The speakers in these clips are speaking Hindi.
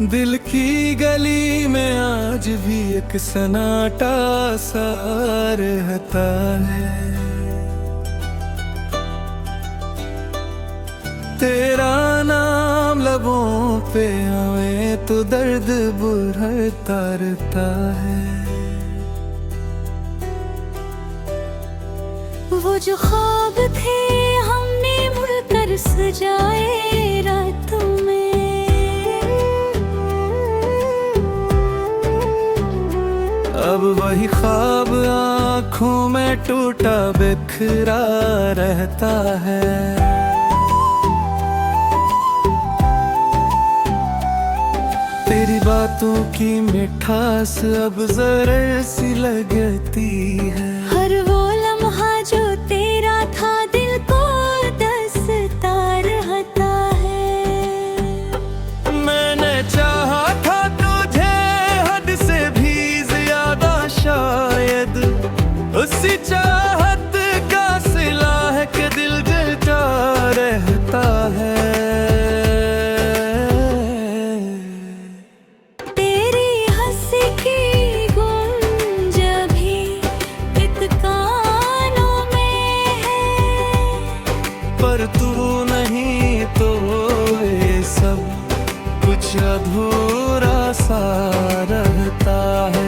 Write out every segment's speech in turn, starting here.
दिल की गली में आज भी एक सन्नाटा सा रहता है। तेरा नाम लबों पे आवे तो दर्द बुढ़ता रहता है। वो जो ख्वाब थे हमने मुड़कर सजाए रातों में, अब वही ख्वाब आँखों में टूटा बिखरा रहता है। तेरी बातों की मिठास अब जरा सी लगती है। हर वो लम्हा जो तेरा था दिल को दसता रहता है। मैंने चाहा था तुझे हद से भी ज्यादा, शायद उसी चाहत का सिला है कि दिल जलता रहता है। पर तू नहीं तो ये सब कुछ अधूरा सा रहता है।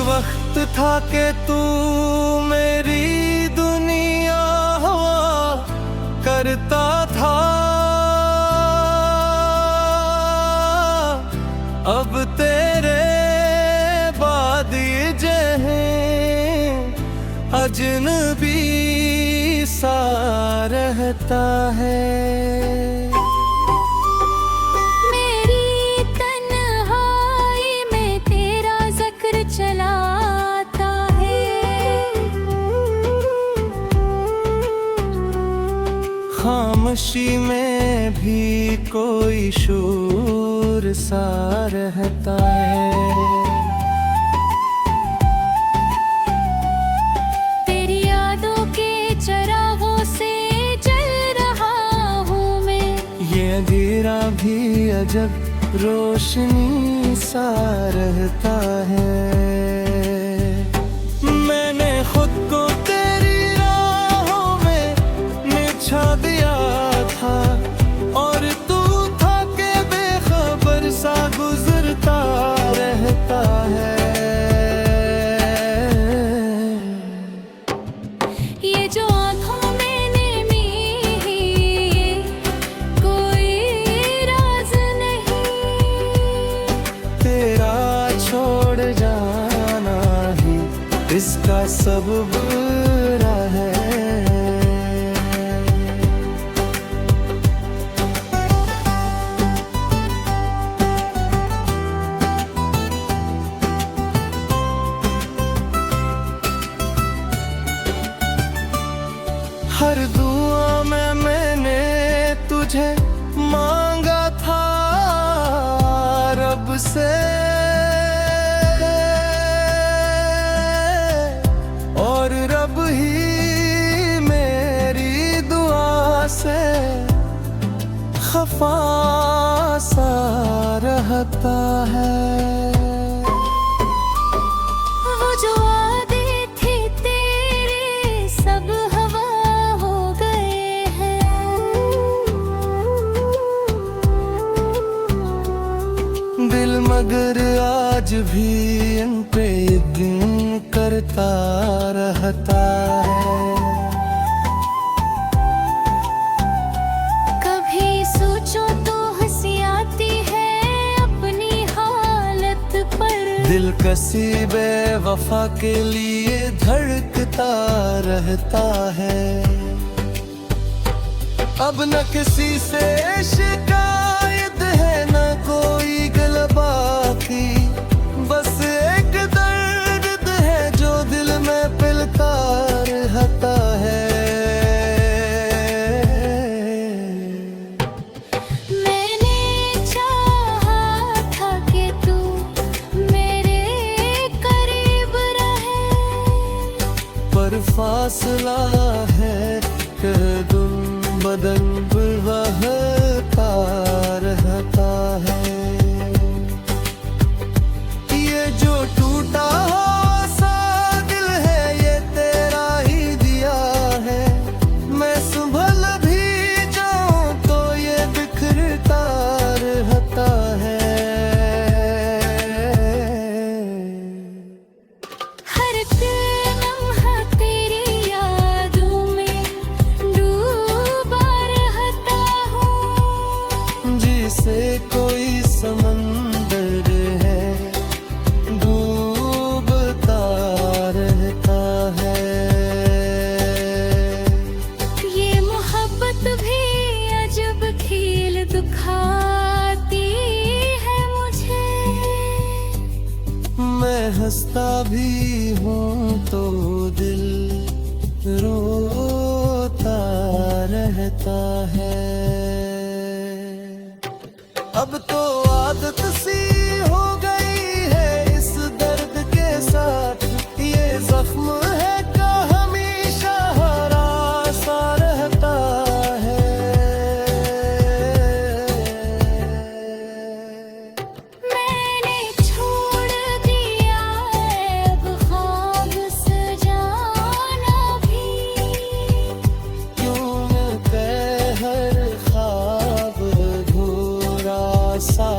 वक्त था कि तू मेरी दुनिया हुआ करता था, अब तेरे बाद ये जहां अजनबी सा रहता है। खामोशी में भी कोई शोर सा रहता है। तेरी यादों के चरागों से जल रहा हूँ मैं, ये अंधेरा भी अजब रोशनी सा रहता है। मैंने खुद को तेरी राहों में निछा दिया था और तू था के बेखबर सा गुजरता रहता है। ये जो आँखों में नेमी है कोई राज नहीं, तेरा छोड़ जाना ही इसका सब बुरा है। हर दुआ में मैंने तुझे मांगा था रब से, और रब ही मेरी दुआ से खफा सा रहता है। वो जो वादे थे तेरे सब हवा हो गए हैं। दिल मगर आज भी इन पे दिन करता रहता है। कभी सोचो तो हंसी आती है अपनी हालत पर, दिल कसी बेवफा के लिए धड़कता रहता है। अब न किसी से शिकायत है न कोई गलबा की, बस एक दर्द है जो बदन बहता रहता है। ये जो टूटा सा दिल है ये तेरा ही दिया है। मैं संभल भी जाऊं तो ये बिखरता रहता है। हर लम्हा तेरी यादों में डूबा रहता हूँ। जिसे कोई समंदर है डूबता रहता है। ये मोहब्बत भी अजब खेल दिखाती है मुझे। मैं हंसता भी हूँ तो दिल रोता रहता है। अब तो आदत सी हो गई है इस दर्द के साथ। ये जख्म है का हमेशा हरा सा रहता है। मैंने छोड़ दिया है अब ख्वाब सजाना भी। क्यों न कह हर ख्वाब अधूरा सा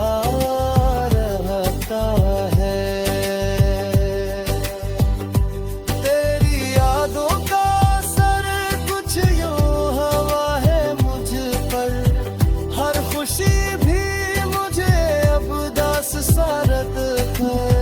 रहता है। तेरी यादों का असर कुछ यूं हवा है मुझ पर। हर खुशी भी मुझे अब दास सा लगता है।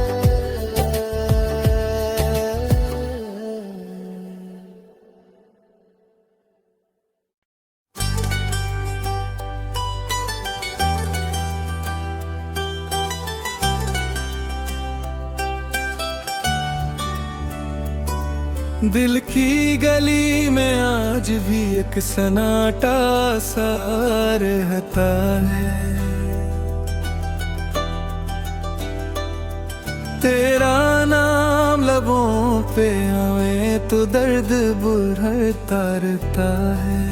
दिल की गली में आज भी एक सन्नाटा सा रहता है। तेरा नाम लबों पे आवे तो दर्द बुढ़ता रहता है।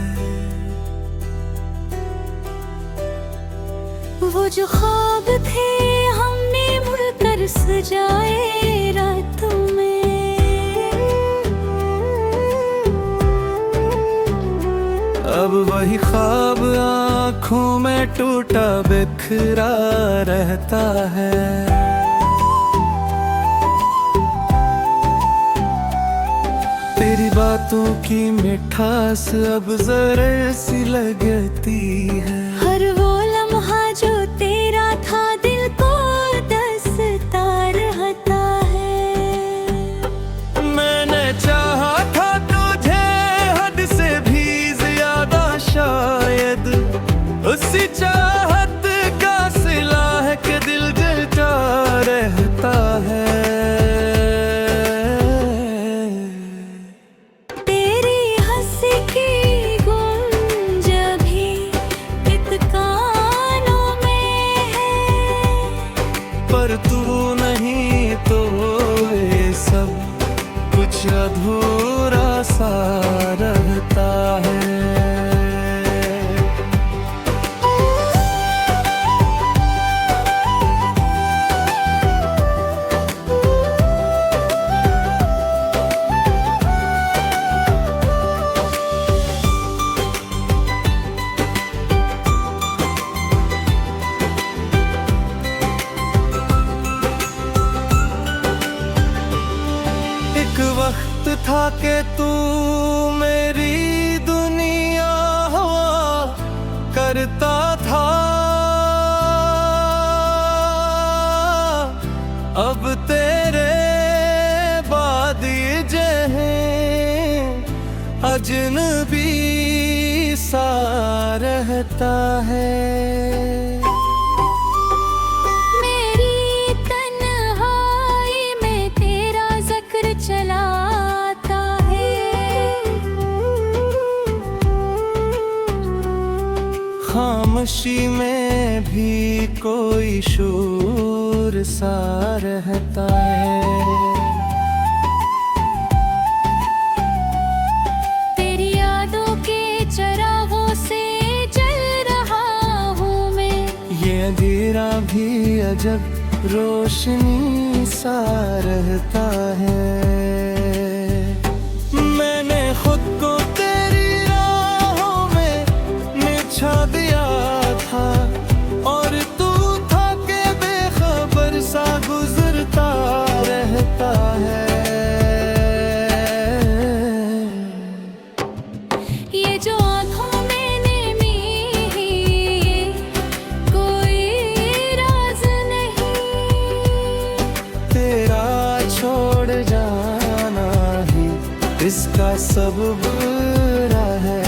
वो जो ख्वाब थे हमने मुड़कर सजाए रातों में। अब वही ख्वाब आँखों में टूटा बिखरा रहता है। तेरी बातों की मिठास अब जरा सी लगती है। हर वो लम्हा जो तेरा था दिल को दसता रहता है। मैंने चाहा था तुझे हद से भी ज्यादा शायद। उसी चाहत का सिला है कि दिल जलता रहता है। तेरी हंसी की गूंज भी इत कानों में है। पर तू नहीं तो ये सब कुछ अधूरा सा रहता है। एक वक्त था कि तू मेरी दुनिया हुआ करता था। अब तेरे बाद ये जहां अजनबी सा रहता है। मेरी तन्हाई में तेरा जिक्र चलाता है। खामोशी में भी कोई शोर सा रहता है। तेरी यादों के चरागों अंधेरा भी अजब रोशनी सा रहता है। मैंने खुद को तेरी राहों में निछा दिया था और तू था के बेखबर सा गुजरता रहता है। ये जो आँखों में नेमी है, ये कोई राज नहीं। तेरा छोड़ जाना ही इसका सब बुरा है।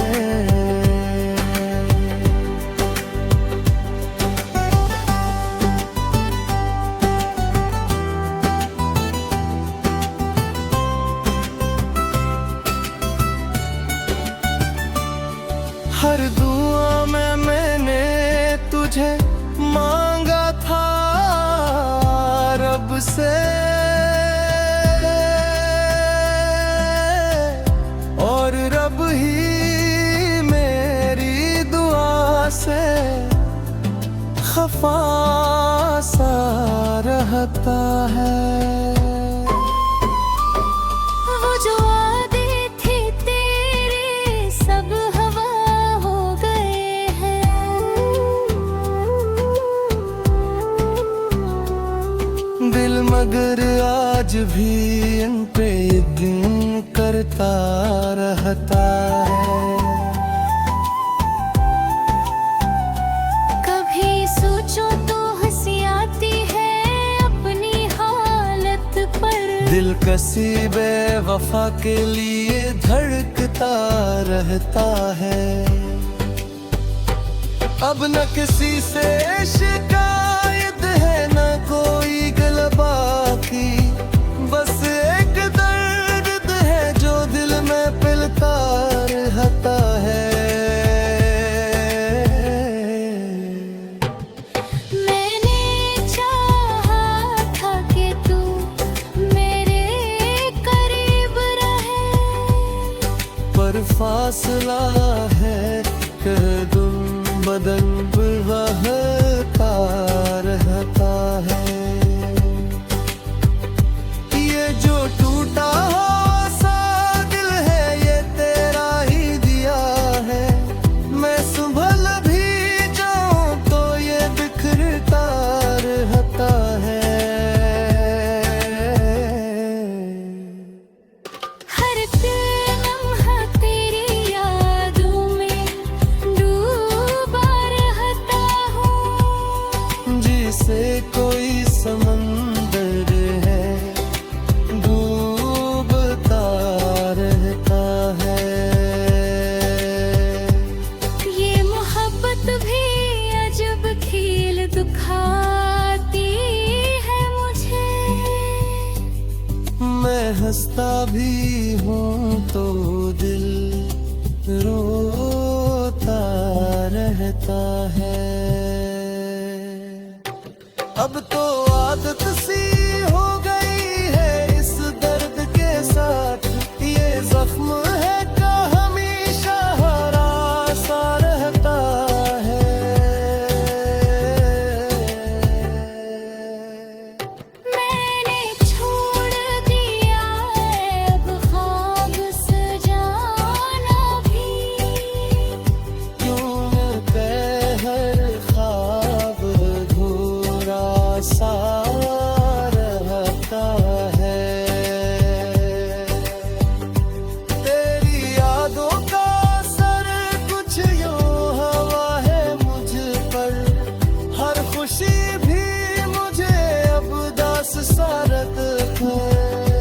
हर दुआ में मैंने तुझे मांगा था रब से, और रब ही मेरी दुआ से खफा सा रहता है। वो जो वादे थे तेरे सब हवा हो गए हैं। दिल मगर आज भी इन पे यकीन करता रहता है। कभी सोचो तो हंसी आती है अपनी हालत पर। दिल कसी बेवफा के लिए धड़कता रहता है। अब न किसी से शिकायत है न कोई गलबा की, बस एक दर्द है जो दिल में पिलता रहता है। मैंने चाहा था कि तू मेरे करीब रहे, पर फासला है कह दूं बदन बहता रहता है। ये जो टूटा हुआ सा दिल है ये तेरा ही दिया है। मैं संभल भी जाऊं तो ये बिखरता रहता है। हर पल लम्हा तेरी यादों में डूबा रहता हूँ। जिसे कोई समंदर है डूबता रहता है। ये मोहब्बत भी अजब खेल दिखाती है मुझे। मैं हंसता भी हूँ तो दिल रोता रहता है। अब तो आदत सी हो गई है इस दर्द के साथ। ये जख्म है का हमेशा हरा सा रहता है। मैंने छोड़ दिया है अब ख्वाब सजाना भी। क्यों कह हर ख्वाब अधूरा सा रहता है। तेरी यादों का असर कुछ यूं हवा है मुझ पर। हर खुशी भी मुझे अब दास सा रखता है।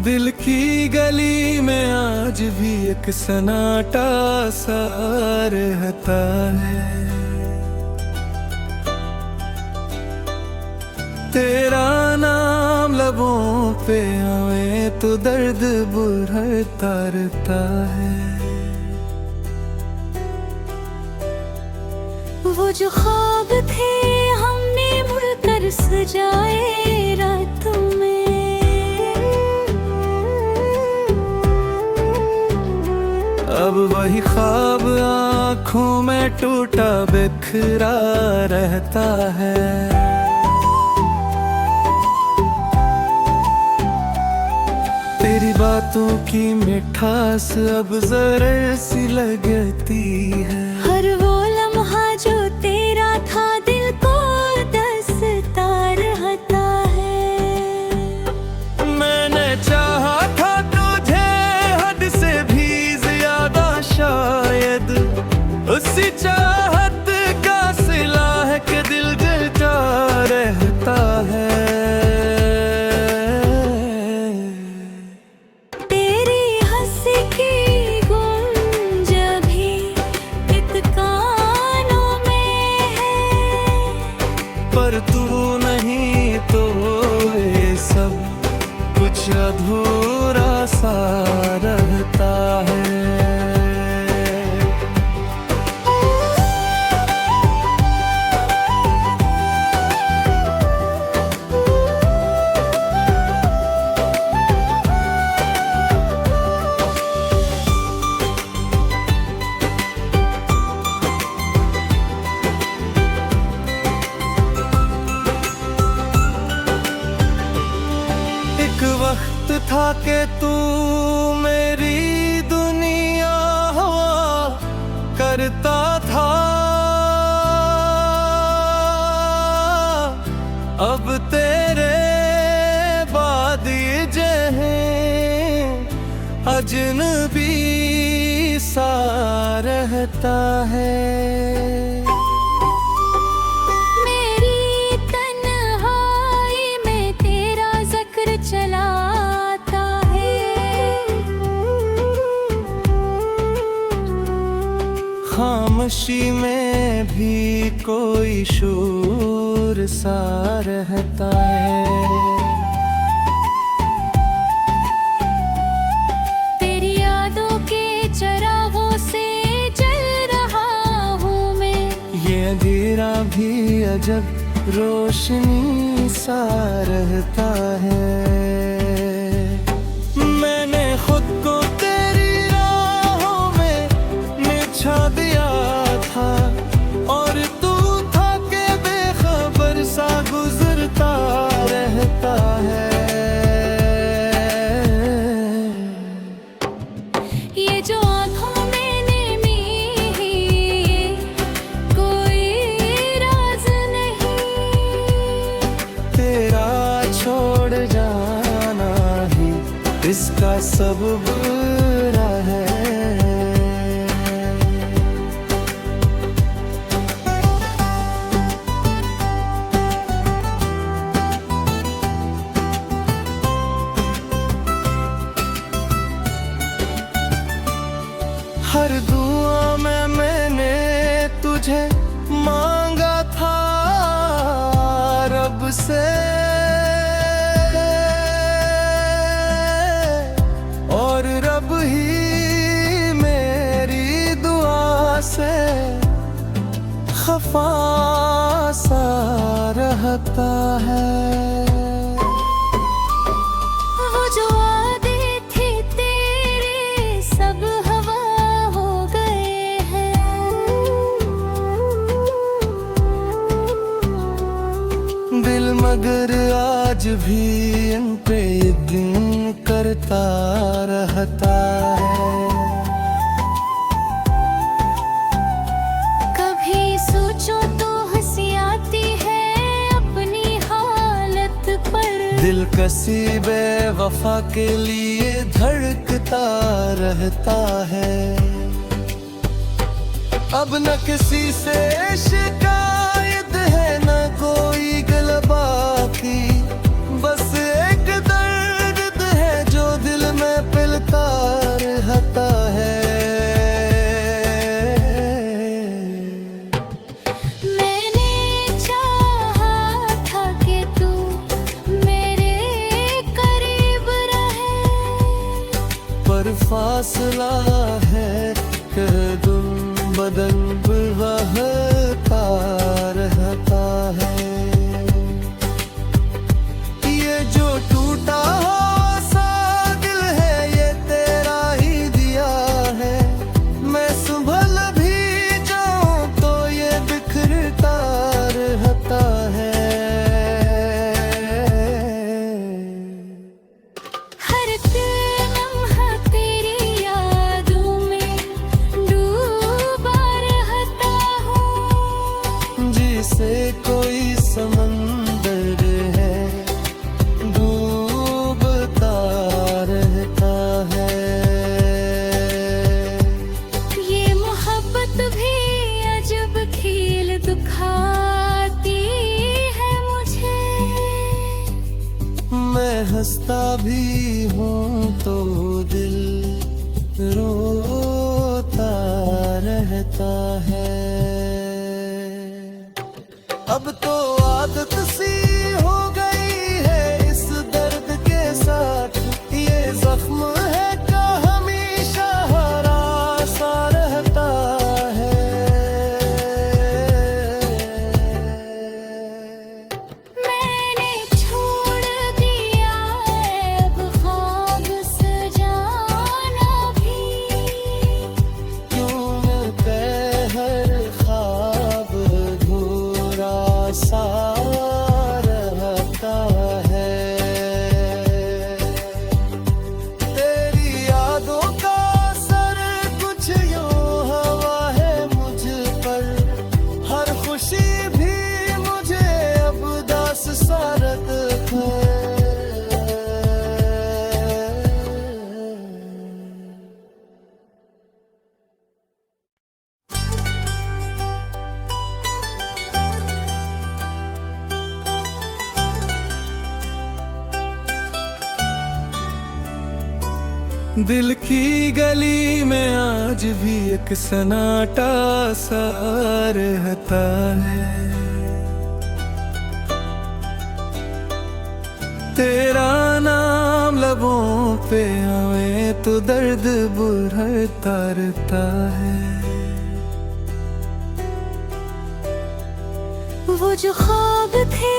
दिल की गली में आज भी एक सन्नाटा सा रहता है। तेरा नाम लबों पे आवे तो दर्द बुढ़ता रहता है। वो जो ख्वाब थे हमने मुड़कर सजाए रातों में, अब वही ख्वाब आँखों में टूटा बिखरा रहता है। तेरी बातों की मिठास अब जरा सी लगती है। हर वो लम्हा जो तेरा था दिल को दसता रहता है। मैंने चाहा था तुझे हद से भी ज्यादा, शायद उसी चाहत का सिला है कि दिल जलता रहता है। पर तू नहीं तो ये सब कुछ अधूरा सा रहता है। एक वक्त था कि तू मेरी दुनिया हुआ करता था, अब तेरे बाद ये जहां अजनबी सा रहता है। चलाता है खामोशी में भी कोई शोर सा रहता है। तेरी यादों के चरागों से जल रहा हूँ मैं, ये अंधेरा भी अजब रोशनी सा रहता है। मैंने खुद को तेरी राहों में निछा दिया था, और तू था के बेखबर सा गुजरता रहता है। ये जो आँखों में नेमी है कोई राज नहीं, तेरा छोड़ जाना ही इसका सब बुरा है। हर दुआ में मैंने तुझे मांगा था रब से, और रब ही मेरी दुआ से खफा सा रहता है। वो जो वादे थे तेरे सब हवा हो गए हैं। दिल मगर आज भी इन पे दिन करता रहता है। कभी सोचो तो हंसी आती है अपनी हालत पर, दिल कसी बेवफा के लिए धड़कता रहता है। अब न किसी से शिकायत है न कोई गलबा की, बस एक दर्द है जो दिल में पिलता रहता है। मैंने चाहा था कि तू मेरे करीब रहे, पर फासला है कदम बदन बहता रहता है। ये जो टूटा सा दिल है ये तेरा ही दिया है। मैं संभल भी जाऊं तो ये बिखरता रहता है। हर लम्हा तेरी यादों में डूबा रहता हूँ। जिसे कोई समंदर है डूबता रहता है। ये मोहब्बत भी अजब खेल दिखाती है मुझे। मैं हंसता भी हूँ तो दिल रोता रहता है। अब तो आदत सी हो गई है इस दर्द के साथ। ये जख्म है का हमेशा हरा सा रहता है। मैंने छोड़ दिया है अब ख्वाब सजाना भी। क्यों मिलते हर ख्वाब अधूरा सा रहता है। तेरी यादों का असर कुछ यूं हवा है मुझ पर। हर खुशी भी मुझे अब दास सा रखता है। दिल की गली में आज भी एक सन्नाटा सा रहता है। तेरा नाम लबों पे आवे तो दर्द बुढ़ता रहता है। वो जो ख्वाब थे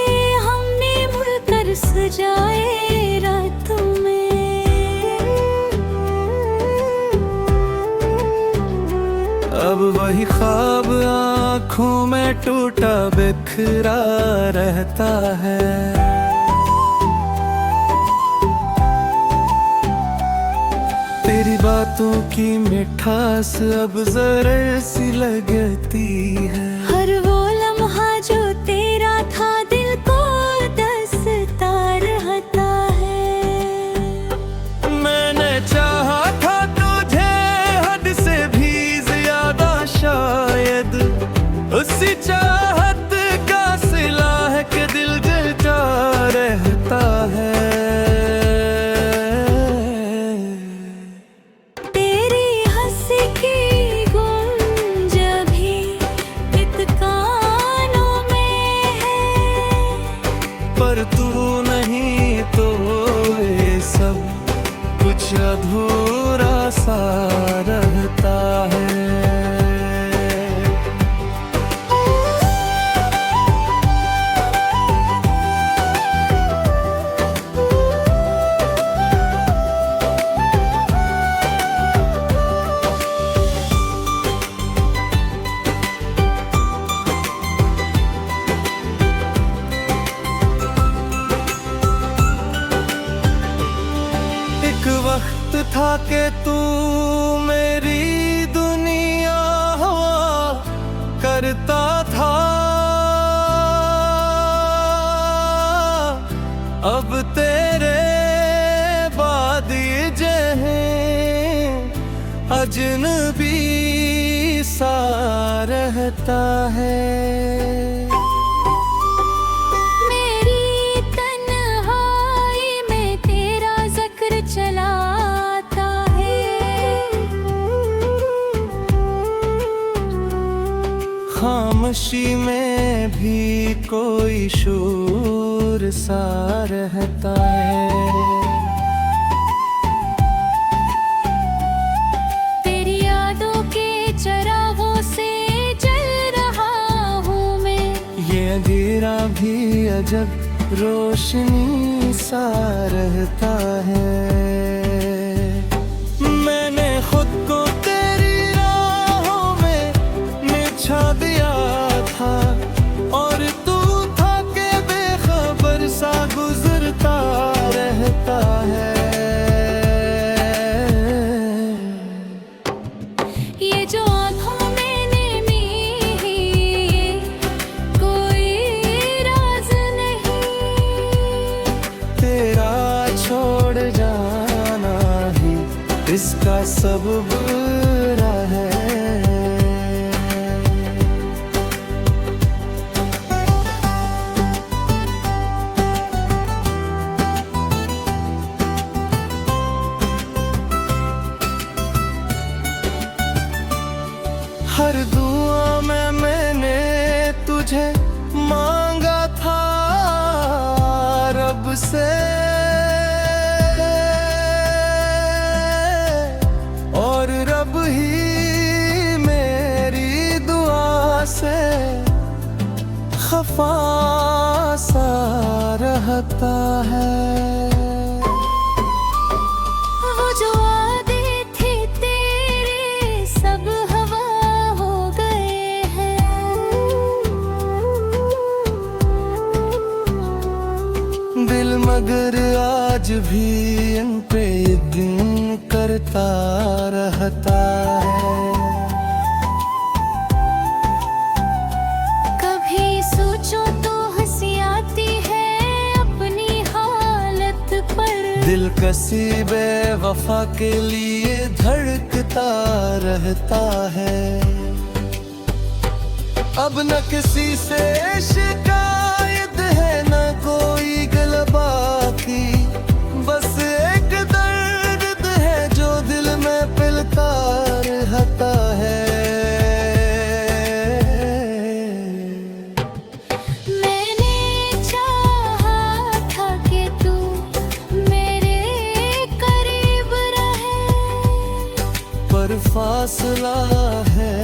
हमने मुड़कर सजाए रातों में। अब वही ख्वाब आँखों में टूटा बिखरा रहता है। तेरी बातों की मिठास अब जरा सी लगती है। हर वो लम्हा जो तेरा था दिल को दसता रहता है। मैंने चाहा था तुझे हद से भी ज्यादा शायद। उसी चाहत का सिला है कि दिल जलता रहता है। तेरी हंसी की गूंज भी इत कानों में है। पर तू नहीं तो ये सब कुछ अधूरा सा रहता है। एक वक्त था कि तू मेरी दुनिया हुआ करता था। अब तेरे बाद ये जहां अजनबी सा रहता है। मेरी तन्हाई में तेरा जिक्र चलाता है। खामोशी में भी कोई शोर सा रहता है। तेरी यादों के चरागों अजब रोशनी सा रहता है। मैंने खुद को तेरी राहों में निछा दिया था और तू था के बेखबर सा गुजरता रहता है। ये जो आँखों में नेमी है, ये कोई राज नहीं। तेरा छोड़ जाना ही इसका सब बुरा है। हर दुआ में मैंने तुझे मांगा था रब से, और रब ही मेरी दुआ से खफा सा रहता है। वो जो वादे थे तेरे सब हवा हो गए हैं। दिल मगर आज भी इन पे दिन करता रहता है। कभी सोचो तो हंसी आती है अपनी हालत पर। दिल कसी बेवफा के लिए धड़कता रहता है। अब न किसी से शिकायत है न कोई गलबा की, बस एक दर्द है जो दिल में पिलता रहता है। मैंने चाहा था कि तू मेरे करीब रहे, पर फासला है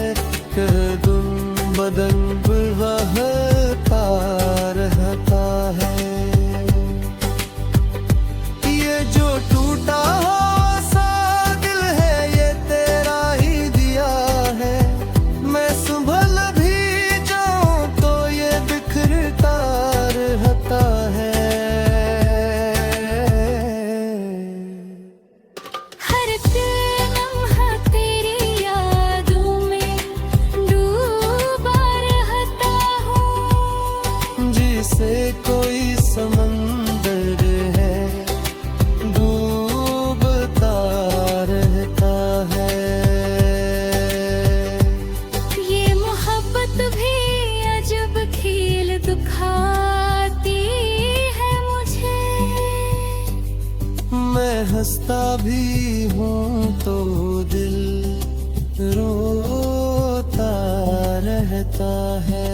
कदम बदन बहता रहता है। ये जो टूटा हुआ सा दिल है ये तेरा ही दिया है। मैं संभल भी जाऊं तो ये बिखरता रहता है। हर लम्हा तेरी यादों में डूबा रहता हूँ। जिसे कोई समंदर है डूबता रहता है। ये मोहब्बत भी अजब खेल दिखाती है मुझे। मैं हंसता भी हूँ तो दिल रोता रहता है।